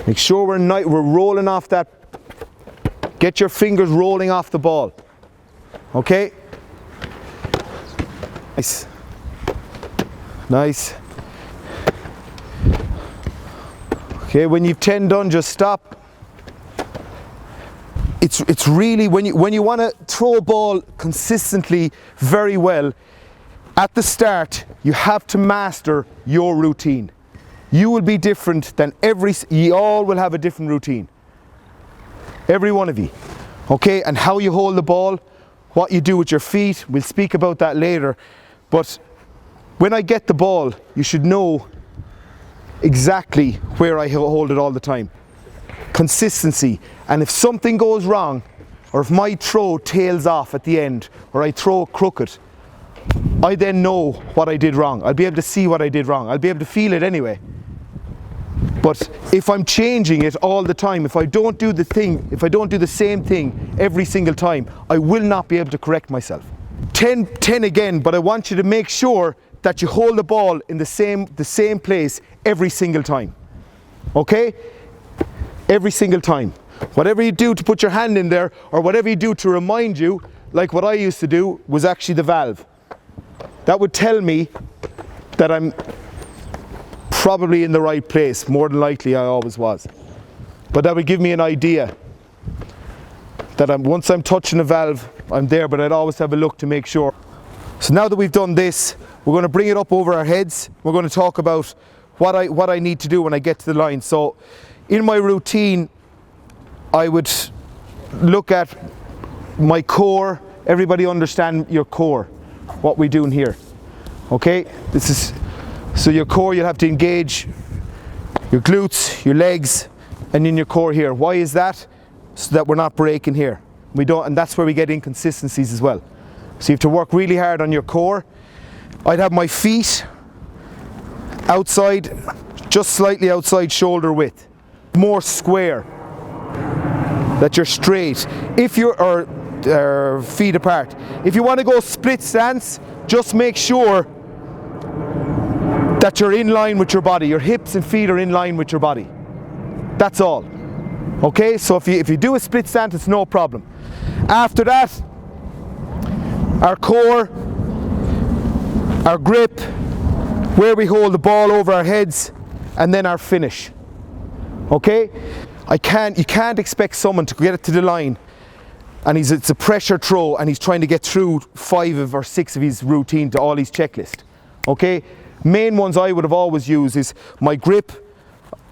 Make sure we're rolling off that. Get your fingers rolling off the ball. Okay? Nice. Nice. Okay, when you've 10 done, just stop. It's really, when you want to throw a ball consistently very well, at the start, you have to master your routine. You will be different than you all will have a different routine. Every one of you. Okay, and how you hold the ball, what you do with your feet, we'll speak about that later. But when I get the ball, you should know exactly where I hold it all the time. Consistency. And if something goes wrong, or if my throw tails off at the end, or I throw crooked, I then know what I did wrong. I'll be able to see what I did wrong. I'll be able to feel it anyway. But if I'm changing it all the time, if I don't do the same thing every single time, I will not be able to correct myself. 10 again, but I want you to make sure that you hold the ball in the same place every single time. Okay? Every single time. Whatever you do to put your hand in there, or whatever you do to remind you, like what I used to do, was actually the valve. That would tell me that I'm probably in the right place. More than likely I always was. But that would give me an idea that once I'm touching a valve, I'm there, but I'd always have a look to make sure. So now that we've done this, we're going to bring it up over our heads. We're going to talk about what I need to do when I get to the line. So in my routine, I would look at my core. Everybody understand your core, what we're doing here. Okay, so your core, you'll have to engage your glutes, your legs, and in your core here. Why is that? So that we're not breaking here. And that's where we get inconsistencies as well. So you have to work really hard on your core. I'd have my feet outside, just slightly outside shoulder width. More square, that you're straight. Or feet apart. If you want to go split stance, just make sure that you're in line with your body. Your hips and feet are in line with your body. That's all. Okay, so if you do a split stance, it's no problem. After that, our core, our grip, where we hold the ball over our heads, and then our finish. Okay? You can't expect someone to get it to the line and it's a pressure throw and he's trying to get through 5 or 6 of his routine to all his checklist. Okay? Main ones I would have always used is my grip.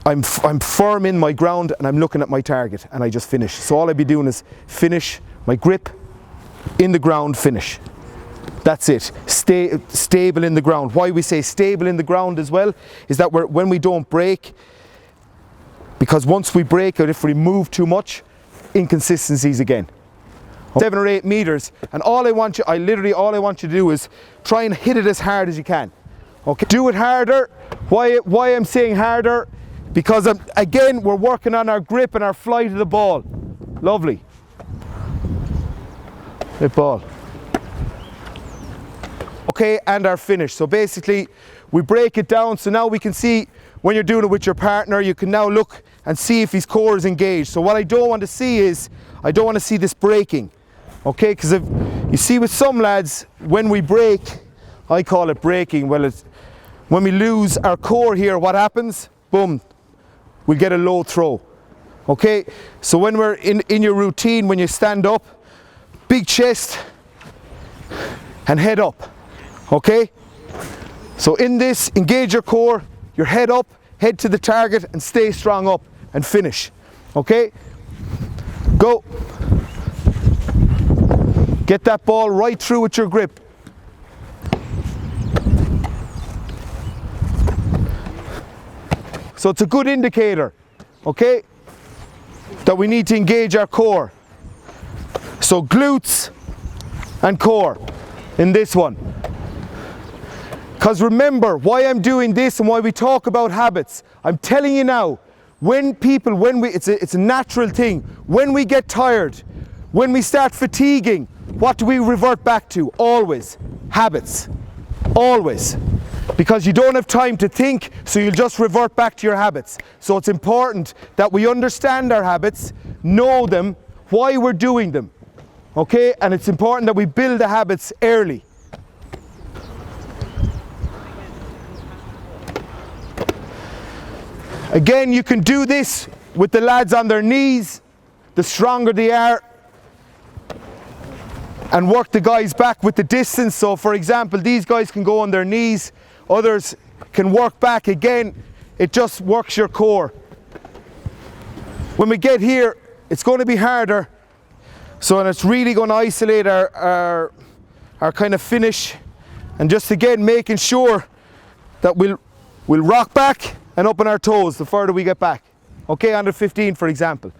I'm firm in my ground and I'm looking at my target and I just finish. So all I'd be doing is finish, my grip, in the ground, finish. That's it. Stay stable in the ground. Why we say stable in the ground as well is that when we don't break, because once we break or if we move too much, inconsistencies again. 7 or 8 meters, and all I want you to do is try and hit it as hard as you can. Okay, do it harder. Why I'm saying harder? Because again, we're working on our grip and our flight of the ball. Lovely. Hit ball. Okay, and our finish. So basically, we break it down. So now we can see when you're doing it with your partner, you can now look and see if his core is engaged. So what I don't want to see is, I don't want to see this breaking. Okay, because if you see with some lads, when we break, I call it breaking. Well, it's when we lose our core here, what happens? Boom, we get a low throw. Okay, so when we're in your routine, when you stand up, big chest and head up. Okay, so in this, engage your core, your head up, head to the target and stay strong up and finish. Okay, go. Get that ball right through with your grip. So it's a good indicator, okay, that we need to engage our core. So glutes and core in this one. Because remember, why I'm doing this and why we talk about habits, I'm telling you now, it's a natural thing. When we get tired, when we start fatiguing, what do we revert back to? Always habits. Always. because you don't have time to think, so you'll just revert back to your habits. So it's important that we understand our habits, know them, why we're doing them, okay? And it's important that we build the habits early. Again, you can do this with the lads on their knees, the stronger they are, and work the guys back with the distance. So for example, these guys can go on their knees, others can work back. Again, it just works your core. When we get here, it's going to be harder, so and it's really going to isolate our kind of finish, and just again making sure that we'll rock back and up on our toes the further we get back. Okay, under 15 for example.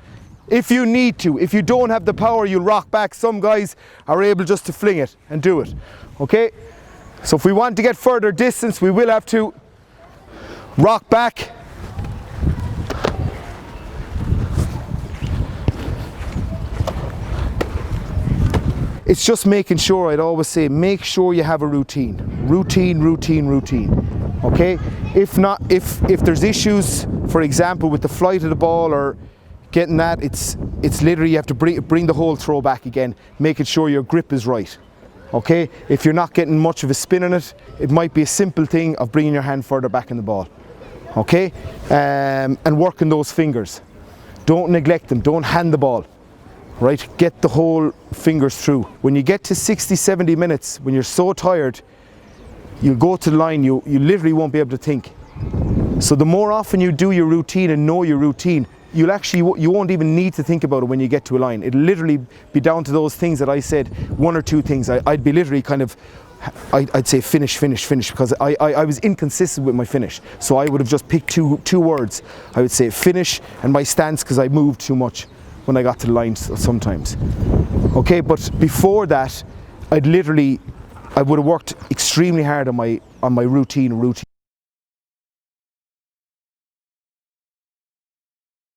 If you need to, if you don't have the power, you'll rock back. Some guys are able just to fling it and do it. Okay, so if we want to get further distance, we will have to rock back. It's just making sure, I'd always say, make sure you have a routine. Routine. Okay? If not, if there's issues, for example, with the flight of the ball or getting that, it's literally you have to bring the whole throw back again, making sure your grip is right. Okay? If you're not getting much of a spin on it, it might be a simple thing of bringing your hand further back in the ball. Okay? And working those fingers. Don't neglect them. Don't hand the ball. Right? Get the whole fingers through. When you get to 60, 70 minutes, when you're so tired, you'll go to the line, you literally won't be able to think. So the more often you do your routine and know your routine, you won't even need to think about it when you get to a line. It'll literally be down to those things that I said, one or two things. I'd be literally kind of, I'd say finish, because I was inconsistent with my finish. So I would have just picked two words. I would say finish and my stance, because I moved too much when I got to the line sometimes. Okay, but before that, I would have worked extremely hard on my routine.